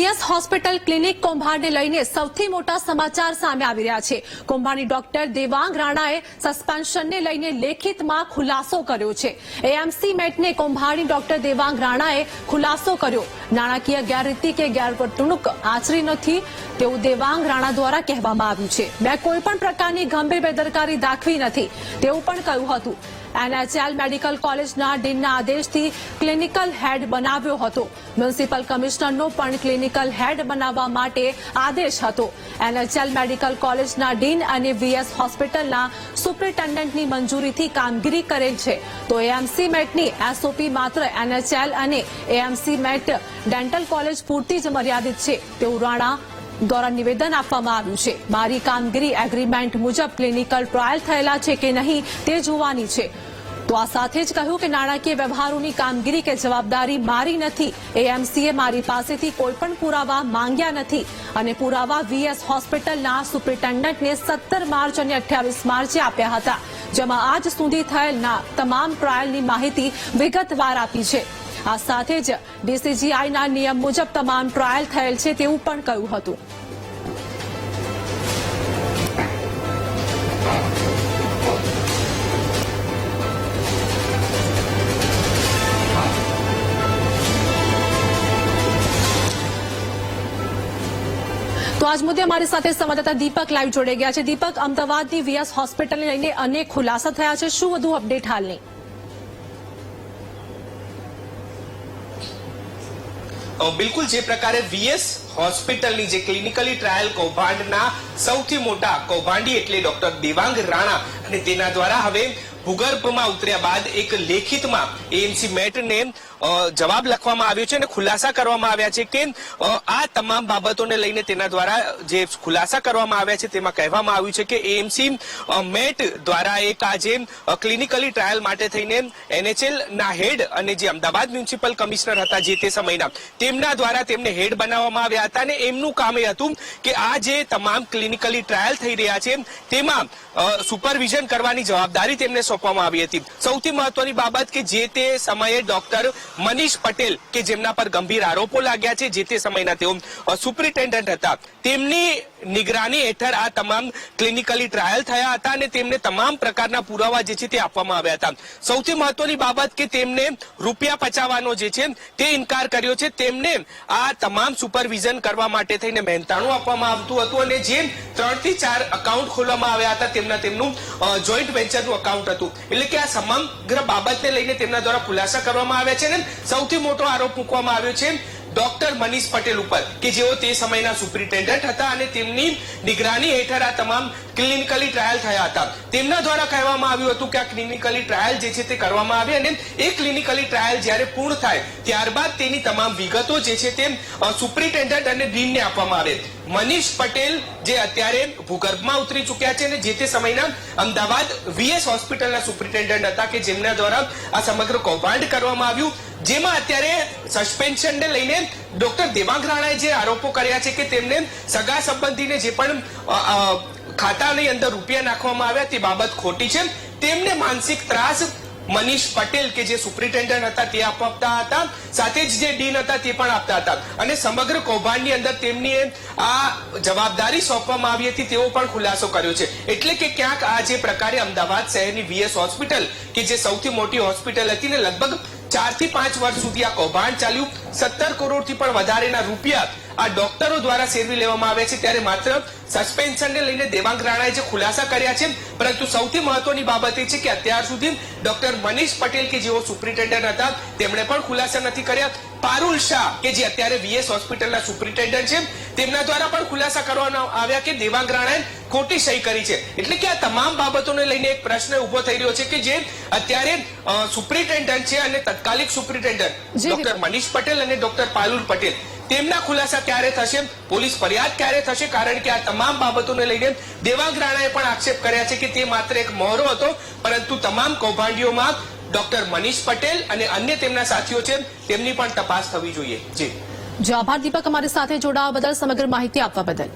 VS hospital clinic કૌભાંડને લઈને સૌથી મોટા સમાચાર સામે આવી રહ્યા છે। કૌભાંડી ડોક્ટર દેવાંગ રાણાએ સસ્પેન્શનને લઈને લેખિતમાં ખુલાસો કર્યો છે। એએમસી મેટને કૌભાંડી ડોક્ટર દેવાંગ રાણાએ ખુલાસો કર્યો। નાણાકીય ગેરરીતિ કે ગેરવર્તણૂક આચરી નથી તેવું દેવાંગ રાણા દ્વારા કહેવામાં આવ્યું છે। મેં કોઈપણ પ્રકારની ગંભીર બેદરકારી દાખવી નથી તેવું પણ કહ્યું હતું। એનએચએલ મેડિકલ કોલેજના ડીનના આદેશથી ક્લિનિકલ હેડ બનાવ્યો હતો। મ્યુનિસિપલ કમિશનરનો પણ ક્લિનિકલ હેડ બનાવવા માટે આદેશ હતો। એનએચએલ મેડિકલ કોલેજના ડીન અને વીએસ હોસ્પિટલના સુપ્રિન્ટેન્ડન્ટની મંજૂરીથી કામગીરી કરેલ છે। તો એએમસી મેટની એસઓપી માત્ર એનએચએલ અને એએમસી મેટ ડેન્ટલ કોલેજ પૂરતી જ મર્યાદિત છે તેવું રાણા દ્વારા નિવેદન આપવામાં આવ્યું છે। મારી કામગીરી એગ્રીમેન્ટ મુજબ ક્લિનિકલ ટ્રાયલ થયેલા છે કે નહીં તે જોવાની છે। તો આ સાથે જ કહ્યું કે નાણાકીય વ્યવહારોની કામગીરી કે જવાબદારી મારી નથી। એએમસીએ મારી પાસેથી કોઈપણ પુરાવા માંગ્યા નથી અને પુરાવા વીએસ હોસ્પિટલના સુપ્રિન્ટેન્ડન્ટને 17 માર્ચ અને 28 માર્ચે આપ્યા હતા, જેમાં આજ સુધી થયેલના તમામ ટ્રાયલની માહિતી વિગતવાર આપી છે। આ સાથે જ ડીસીજીઆઈના નિયમ મુજબ તમામ ટ્રાયલ થયેલ છે તેવું પણ કહ્યું હતું। તો આજ મુદ્દે અમારી સાથે સંવાદદાતા દીપક લાઈવ જોડાઈ ગયા છે। દીપક, અમદાવાદની વીએસ હોસ્પિટલને લઈને અનેક ખુલાસા થયા છે, શું વધુ અપડેટ હાલની? બિલકુલ જે પ્રકારે વીએસ હોસ્પિટલની જે ક્લિનિકલી ટ્રાયલ કૌભાંડના સૌથી મોટા કૌભાંડી એટલે ડોક્ટર દેવાંગ રાણા અને તેના દ્વારા હવે ભૂગર્ભમાં ઉતર્યા બાદ એક લેખિતમાં એએમસી મેટને જવાબ લખવામાં આવ્યો છે અને ખુલાસા કરવામાં આવ્યા છે કે આ તમામ બાબતોને લઈને તેના દ્વારા જે ખુલાસા કરવામાં આવ્યા છે તેમાં કહેવામાં આવ્યું છે કે એએમસી મેટ દ્વારા એક આજે ક્લિનિકલી ટ્રાયલ માટે થઈને એનએચએલ ના હેડ અને જે અમદાવાદ મ્યુનિસિપલ કમિશનર હતા જે તે સમયના તેમના દ્વારા તેમને હેડ બનાવવામાં આવ્યા હતા અને એમનું કામ એ હતું કે આ જે તમામ ક્લિનિકલી ટ્રાયલ થઈ રહ્યા છે તેમાં સુપરવિઝન કરવાની જવાબદારી તેમને સોંપવામાં આવી હતી। સૌથી મહત્વની બાબત કે જે તે સમયે ડોક્ટર મનીષ પટેલ કે જેમના પર ગંભીર આરોપો લાગ્યા છે, જે તે સમયના તેઓ સુપ્રિન્ટેન્ડન્ટ હતા, તેમની નિગરાની હેઠળ આ તમામ ક્લિનિકલી ટ્રાયલ થયા હતા અને તેમને તમામ પ્રકારના પુરાવા જે છે તે આપવામાં આવ્યા હતા। સૌથી મહત્વની બાબત કે તેમને રૂપિયા પચાવવાનો જે છે તે ઇનકાર કર્યો છે। તેમને આ તમામ સુપરવિઝન કરવા માટે થઈને મહેનતાણું આપવામાં આવતું હતું અને જે 3 થી 4 એકાઉન્ટ ખોલવામાં આવ્યા હતા તેમનું જોઈન્ટ વેન્ચરનું એકાઉન્ટ હતું। એટલે કે આ સમગ્ર બાબતને લઈને તેમના દ્વારા ખુલાસા કરવામાં આવ્યા છે અને સૌથી મોટો આરોપ મૂકવામાં આવ્યો છે ડોક્ટર મનીષ પટેલ ઉપર કે જેઓ તે સમયના સુપ્રિન્ટેન્ડન્ટ હતા અને તેમની નિગરાની હેઠળ આ તમામ ક્લિનિકલી ટ્રાયલ થયા હતા। તેમના દ્વારા કહેવામાં આવ્યું હતું કે આ ક્લિનિકલી ટ્રાયલ જે છે તે કરવામાં આવે અને એ ક્લિનિકલી ટ્રાયલ જ્યારે પૂર્ણ થાય ત્યારબાદ તેની તમામ વિગતો જે છે તે સુપ્રિન્ટેન્ડન્ટ અને ડીનને આપવામાં આવે। મનીષ પટેલ જે અત્યારે ભૂગર્ભમાં ઉતરી ચૂક્યા છે અને જે તે સમયના અમદાવાદ વીએસ હોસ્પિટલના સુપ્રિન્ટેન્ડન્ટ હતા કે જેમના દ્વારા આ સમગ્ર કૌભાંડ કરવામાં આવ્યું, જેમાં અત્યારે સસ્પેન્શનને લઈને ડોક્ટર દેવાંગ રાણાએ જે આરોપો કર્યા છે કે તેમને સગા સંબંધીને જે પણ ખાતાની અંદર રૂપિયા નાખવામાં આવ્યા તે બાબત ખોટી છે। તેમને માનસિક ત્રાસ મનીષ પટેલ કે જે સુપ્રિન્ટેન્ડન્ટ હતા તે આપતા હતા, સાથે જ જે ડીન હતા તે પણ આપતા હતા અને સમગ્ર કૌભાંડની અંદર તેમની આ જવાબદારી સોંપવામાં આવી હતી તેવો પણ ખુલાસો કર્યો છે। એટલે કે ક્યાંક આ જે પ્રકારે અમદાવાદ શહેરની વીએસ હોસ્પિટલ કે જે સૌથી મોટી હોસ્પિટલ હતી ને લગભગ 4 થી 5 વર્ષ સુધી આ કૌભાંડ ચાલ્યું, 17 કરોડથી પણ વધારેના રૂપિયા આ ડોક્ટરો દ્વારા સેરવી લેવામાં આવ્યા છે। ત્યારે માત્ર સસ્પેન્શનને લઈને દેવાંગ રાણાએ જે ખુલાસા કર્યા છે, પરંતુ સૌથી મહત્વની બાબત એ છે કે અત્યાર સુધી ડોક્ટર મનીષ પટેલ કે જેઓ સુપ્રિન્ટેન્ડન્ટ હતા તેમણે પણ ખુલાસા નથી કર્યા। પારુલ શાહ કે જે અત્યારે વીએસ હોસ્પિટલના સુપ્રિન્ટેન્ડન્ટ છે તેમના દ્વારા પણ ખુલાસા કરવામાં આવ્યા કે દેવાંગ રાણાએ ખોટી સહી કરી છે। એટલે કે આ તમામ બાબતોને લઈને એક પ્રશ્ન ઉભો થઈ રહ્યો છે કે જે અત્યારે સુપ્રિન્ટેન્ડન્ટ છે અને તત્કાલિક સુપ્રિન્ટેન્ડન્ટ ડોક્ટર મનીષ પટેલ અને ડોક્ટર પારુલ પટેલ તેમના ખુલાસા ક્યારે થશે, પોલીસ ફરિયાદ ક્યારે થશે? કારણ કે આ તમામ બાબતોને લઈને દેવાંગ રાણાએ પણ આક્ષેપ કર્યા છે કે તે માત્ર એક મોહરો હતો, પરંતુ તમામ કૌભાંડીઓમાં ડોક્ટર મનીષ પટેલ અને અન્ય તેમના સાથીઓ છે તેમની પણ તપાસ થવી જોઈએ। જી આભાર દીપક, અમારી સાથે જોડાવા બદલ, સમગ્ર માહિતી આપવા બદલ।